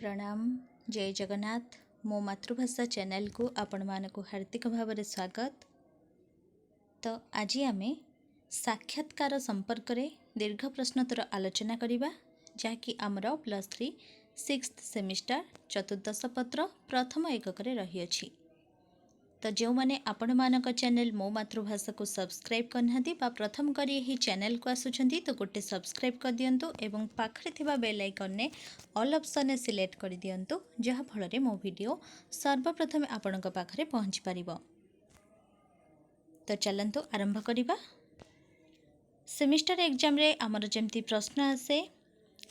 प्रणाम। जय जगन्नाथ। मो मातृभाषा चैनल को आपण मानक हार्दिक भाव स्वागत। तो आज आम साक्षात्कार संपर्क में दीर्घ प्रश्नोत्तर आलोचना करवा जहाँकि आमर +3 6th सेमिस्टर चतुर्दश पत्र प्रथम एकक रही अछि। तो जो मैंने आपण मानक चैनल मो मातृभाषा को सब्सक्राइब करना प्रथम करी ही चैनल को आसुचंती तो गोटे सब्सक्राइब कर दियंतु एवं पाखरे थिबा बेल आइकन ने ऑल ऑप्शन ने सिलेक्ट कर दियंतु जहा फल मो वीडियो सर्वप्रथम आपणक पाखरे पहुँच पारिबो। तो चलंतु आरंभ करिबा। सेमिस्टर एग्जाम रे आमर जेमती प्रश्न आसे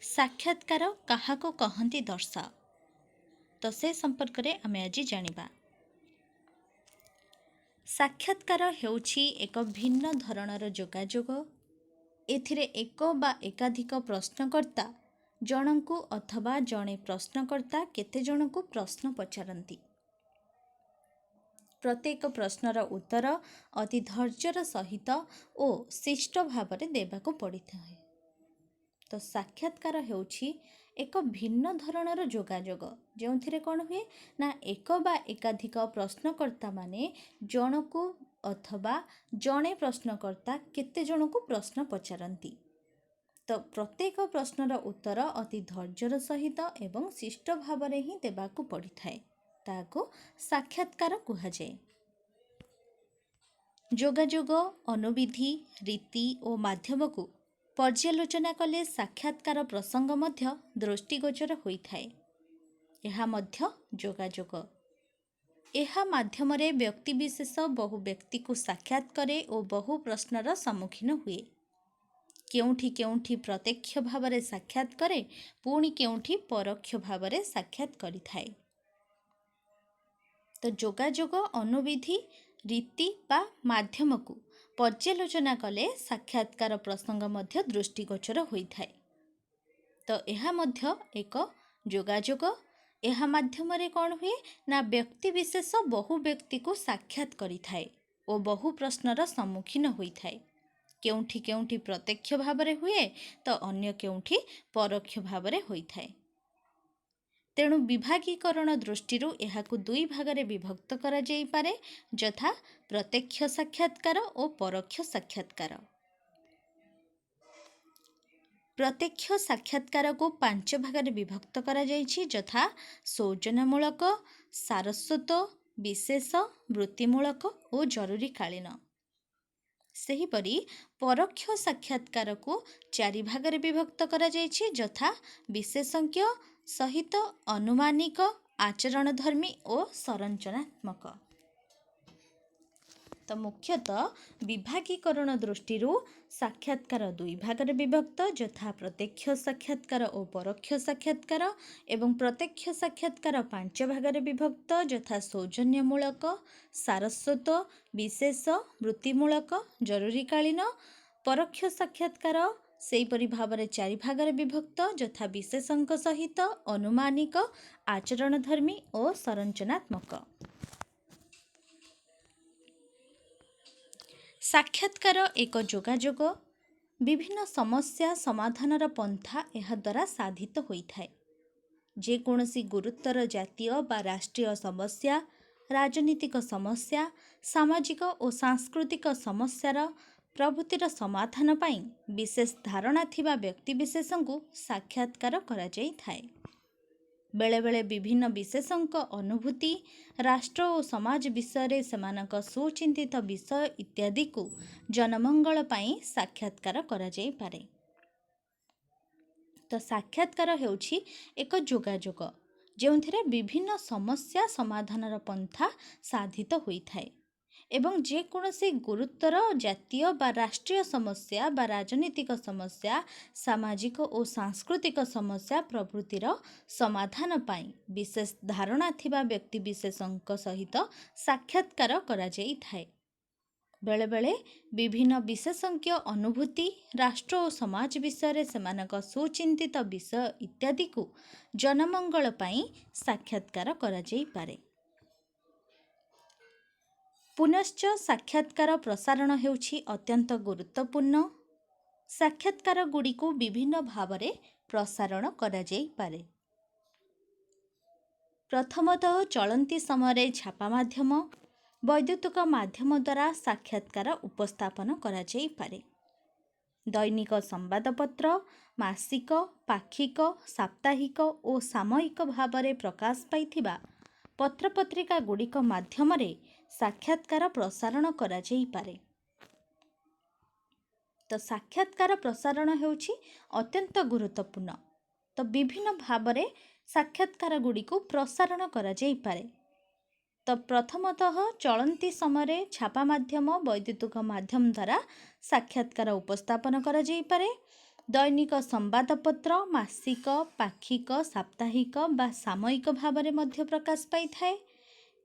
साक्षात्कार काहाको कहंती दर्शाओ। तो से संपर्क रे आमे आज जानिबा। साक्षात्कार हेउछि एक भिन्न धरणर जोगाजोग। एथिरे एक बा एकाधिक प्रश्नकर्ता जनकु अथवा जणे प्रश्नकर्ता केते जनकु प्रश्न पचारंती। प्रत्येक प्रश्नर उत्तर अति धैर्यर सहित और शिष्ट भाव देवाको पड़िଥାଏ। तो साक्षात्कार हेउछि एक भिन्न धरणर जोगाजोग जोंथिरे कौन हुए ना एक बा एकाधिक प्रश्नकर्ता माने जनकु अथवा जणे प्रश्नकर्ता केते जनकु प्रश्न पचारंती। तो प्रत्येक प्रश्नर उत्तर अति धैर्यर सहित एवं शिष्ट भाव ही देवाको पड़िଥାଏ ताको साक्षात्कार कुहाଯାଏ। जोगाजोग अनुविधि रीति और माध्यम को पर्यालोचना कले साक्षात्कार प्रसंग मध्य दृष्टिगोचर होइଥାଏ। एहा मध्य जोगाजोग एहा माध्यम रे व्यक्ति विशेष बहु व्यक्ति को साक्षात करे और बहु प्रश्नर सम्मुखीन हुए। केउठी केउठी प्रत्यक्ष भाव रे साक्षात करे पुणी केउठी परोक्ष भाव रे साक्षात करिଥାଏ। तो जोगाजोग अनुविधि रीति बा माध्यम को पर्यालोचना कले साक्षात्कार प्रसंग मध्य दृष्टिगोचर होइଥାଏ। तो एहा मध्य एक जोगाजोग एहा माध्यम रे कौन हुए ना व्यक्ति विशेष बहु व्यक्ति को साक्षात करिଥାଏ और बहु प्रश्नर सम्मुखीन होइଥାଏ। केउठी केउठी प्रत्यक्ष भाव रे हुए तो अन्य केउठी परोक्ष भाव रे होइଥାଏ। तेणु विभागीकरण दृष्टि एहाकु दुई भागरे विभक्त करा जाई पारे यथा प्रत्यक्ष साक्षात्कार और परोक्ष साक्षात्कार। प्रत्यक्ष साक्षात्कार को 5 भागरे विभक्त करा जाइछि यथा सौजन्यमूलक सारस्वत विशेष वृत्तिमूलक और जरूरीकालीन। सेहीपरि परोक्ष साक्षात्कार को 4 भागरे विभक्त करा जाइछि यथा विशेषज्ञ सहित अनुमानिक आचरणधर्मी और संरचनात्मक। तो मुख्यतः विभागीकरण दृष्टि साक्षात्कार दुई भागरे विभक्त यथा प्रत्यक्ष साक्षात्कार और परोक्ष साक्षात्कार एवं प्रत्यक्ष साक्षात्कार 5 भागरे विभक्त यथा सौजन्यमूलक सारस्वत विशेष वृत्तिमूलक जरूरीकालीन। परोक्ष साक्षात्कार सेहीपरि भावरे 4 भागरे विभक्त यथा विशेषज्ञ सहित अनुमानिक आचरणधर्मी और संरचनात्मक। साक्षात्कार एक जोगाजोग विभिन्न समस्या समाधानर पंथा एहा द्वारा साधित होइଥାଏ। जे कोनोसी गुरुतर जातीय बा राष्ट्रीय समस्या राजनीतिक समस्या सामाजिक और सांस्कृतिक समस्यार प्रभृतिर समाधान पाई विशेष धारणा थिबा व्यक्ति विशेषଙ୍କୁ साक्षात्कार करा जाइଥାଏ। बेले बेले विभिन्न विशेषज्ञ अनुभूति राष्ट्र और समाज विषय सेमानक सुचिंतित विषय इत्यादि को जनमंगल पाई साक्षात्कार करा जाई पारे। तो साक्षात्कार हेउछि एक जोगाजोग जेउथिरे विभिन्न समस्या समाधानर पंथा साधित होइଥାଏ एवं जे कोनोसी गुरुतर जातीय बा राष्ट्रीय समस्या बा राजनीतिक समस्या सामाजिक और सांस्कृतिक समस्या प्रभृतिर समाधान पाई विशेष धारणा थिबा व्यक्ति विशेषज्ञ सहित साक्षात्कार करा जाइଥାଏ। बेले बेले विभिन्न विशेषज्ञ अनुभूति राष्ट्र और समाज विषय सेमानक सुचिंतित विषय इत्यादि को जनमंगल पाई साक्षात्कार करा जाई पारे। पुनश्च साक्षात्कार प्रसारण हेउछि अत्यंत गुरुत्वपूर्ण। साक्षात्कार गुड़ी को विभिन्न भाव में प्रसारण करा जाई पारे। प्रथमतः चलती समय छापा माध्यम वैद्युतिक माध्यम द्वारा साक्षात्कार उपस्थापन करा जाई पारे। दैनिक संवादपत्र मासिक पाक्षिक साप्ताहिक और सामयिक भाव में प्रकाश पाइथिबा पत्रपत्रिका गुड़िक माध्यम साक्षात्कार प्रसारण करा जाई पारे। तो साक्षात्कार प्रसारण हेउछि अत्यंत गुरुत्वपूर्ण। तो विभिन्न भाव में साक्षात्कार गुड़ी को प्रसारण करा जाई पारे। तो प्रथमतः चलती समय छापा माध्यम वैद्युतिक माध्यम द्वारा साक्षात्कार उपस्थापन करा जाई पारे। दैनिक संवादपत्र मासिक पाक्षिक साप्ताहिक बा सामयिक भाव में मध्य प्रकाश पाई थाए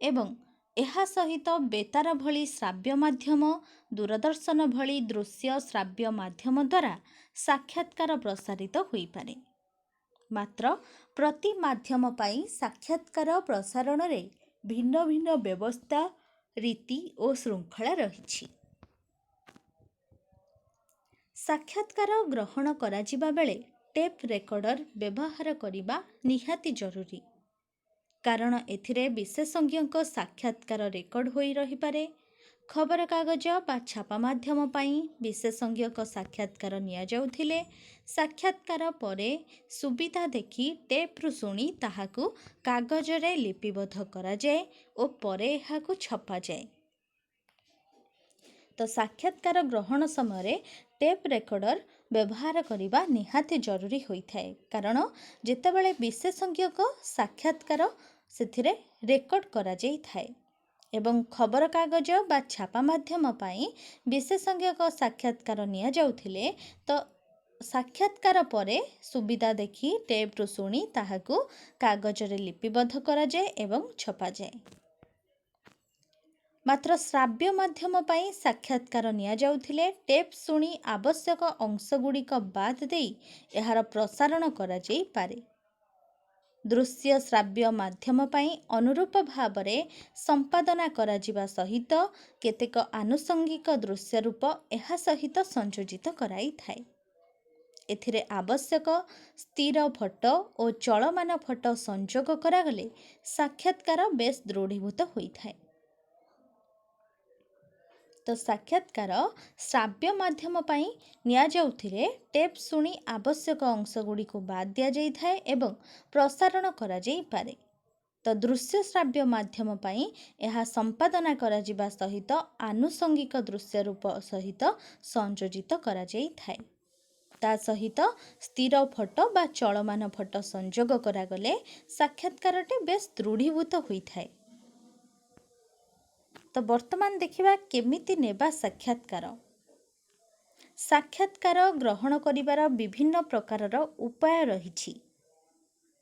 एवं एहा सहित बेतार भली श्राव्य माध्यम दूरदर्शन भली दृश्य श्राव्य माध्यम द्वारा साक्षात्कार प्रसारित होई पारे। मात्र प्रति माध्यम पाई साक्षात्कार प्रसारण रे भिन्न भिन्न व्यवस्था रीति और श्रृंखला रही। साक्षात्कार ग्रहण करा जिबा बेले टेप रेकर्डर व्यवहार करिबा निहाती जरूरी, कारण एथिरे विशेषज्ञ साक्षात्कार रेकर्ड होई रही पारे। खबर कागज बा छापा माध्यम पाई विशेषज्ञ साक्षात्कार निया जाउथिले साक्षात्कार परे सुविधा देखि टेप्रु शुणी ताहाकु कागज रे लिपिबद्ध करा जाए और परे एहाकु छपा जाए। तो साक्षात्कार ग्रहण समय टेप रेकर्डर व्यवहार करने निहाती जरूरी होता है, कारण जितेबाला विशेषज्ञ साक्षात्कार से रेकर्ड करा जाई थाए एवं खबर कागज बा छापा माध्यम पाई विशेषज्ञ साक्षात्कार निया जाउथिले तो साक्षात्कार परे सुविधा देखि टेप्रु शुणी ताहाकु कागज रे लिपिबद्ध करा जाए एवं छपा जाए। मात्र श्राव्य माध्यम पाई साक्षात्कार निया जाउथिले टेप शुणी आवश्यक अंशगुड़िक बाद देई एहार प्रसारण करा जाई पारे। दृश्य श्राव्य माध्यम पाई अनुरूप भाव में संपादना करा जिबा सहित केतेक आनुषंगिक दृश्य रूप एहा सहित संयोजित कराई थाए। एथिरे आवश्यक स्थिर फोटो और चलमान फोटो संयोग करागले साक्षात्कार बेस दृढ़ीभूत होई थाए। तो साक्षात्कार श्राव्य माध्यम पाई निया जाउथिले टेप शुणी आवश्यक अंशगुड़ी को बाद दिया जाई थाए एवं प्रसारण करा जाई पारे। तो दृश्य श्राव्य माध्यम पाई एहा संपादना करा जिबा सहित आनुषंगिक दृश्य रूप सहित संयोजित करा जाई थाए। ता सहित स्थिर फोटो बा चलमान फोटो संयोग करागले साक्षात्कारटे बेस दृढ़ीभूत होई थाए। तो वर्तमान देखिबा केमिति नेबा साक्षात्कार। साक्षात्कार ग्रहण करिबार विभिन्न प्रकारर उपाय रहिछि।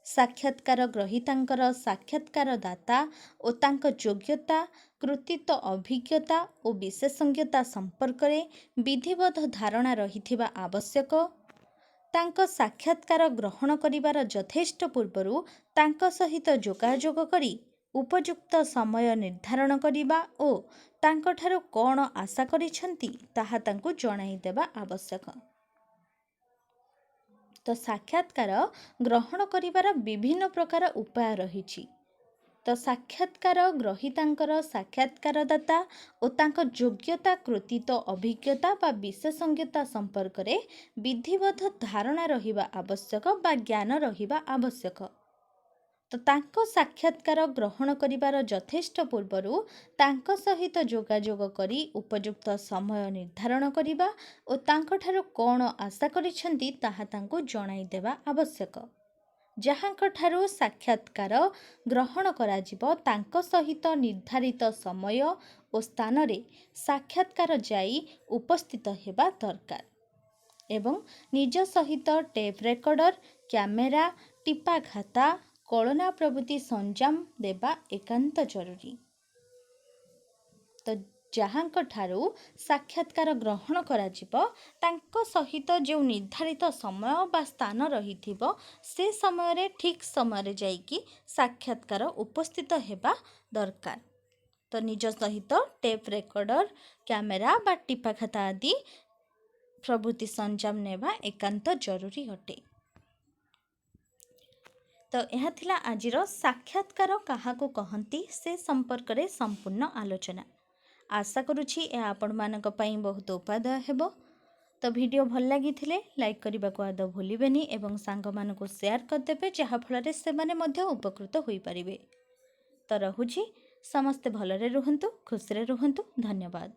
साक्षात्कार ग्रहीतांकर साक्षात्कार दाता और तांक योग्यता कृतित्व अभिज्ञता और विशेषज्ञता संपर्क रे विधिवत धारणा रहिथिबा आवश्यक। तांक साक्षात्कार ग्रहण करिबार यथेष्ट पूर्वरु तांक सहित जोगाजोग करी उपयुक्त समय निर्धारण करिबा और तांको ठारो कौन आशा करिसेंती ताहा तांको जणाई देबा आवश्यक। तो साक्षात्कार ग्रहण करिबार विभिन्न प्रकार उपाय रहिछि। तो साक्षात्कार ग्रहीतांकर साक्षात्कारदाता और तांको योग्यता कृतित्व अभिज्ञता बा विशेषज्ञता संपर्क रे विधिवत धारणा रहिबा आवश्यक बा ज्ञान रहिबा आवश्यक। तो तांको साक्षात्कार ग्रहण करिबार यथेष्ट पूर्वरु तांको सहित जोगाजोग करी उपयुक्त समय निर्धारण करिबा और तांको ठारो कौन आशा करिसेंती ताहा तांको जणाई देबा आवश्यक। जहाँको ठारो साक्षात्कार ग्रहण करा जिवो तांको सहित निर्धारित समय और स्थान रे साक्षात्कार जाई उपस्थित हेबा दरकार एवं निज सहित टेप रेकर्डर कैमेरा टिपा खाता कलना प्रभृति संजाम देबा एकांत जरूरी। तो जहाँको ठारू साक्षात्कार ग्रहण करा जिवो तांको सहित जो निर्धारित समय बा स्थान रहिथिबो से समय रे ठीक समय रे जाइकी साक्षात्कार उपस्थित हेबा दरकार। तो निज सहित टेप रेकर्डर कैमेरा बा टिपा खाता आदि प्रभृति संजाम नेबा एकांत जरूरी अटे। तो यह थिला आजिर साक्षात्कार काहाकू कहंती से संपर्क रे संपूर्ण आलोचना। आशा करुछि यह आपण मानक पई बहुत उपादेय हेबो। तो वीडियो भल लगी लाइक करने को आदौ भूलें एवं सांग मानक शेयर करदे जहाँफल से माने मध्य उपकृत हो पारे। तो रहुछि समस्ते भलरे रुहंतु, खुशी रुहंतु। धन्यवाद।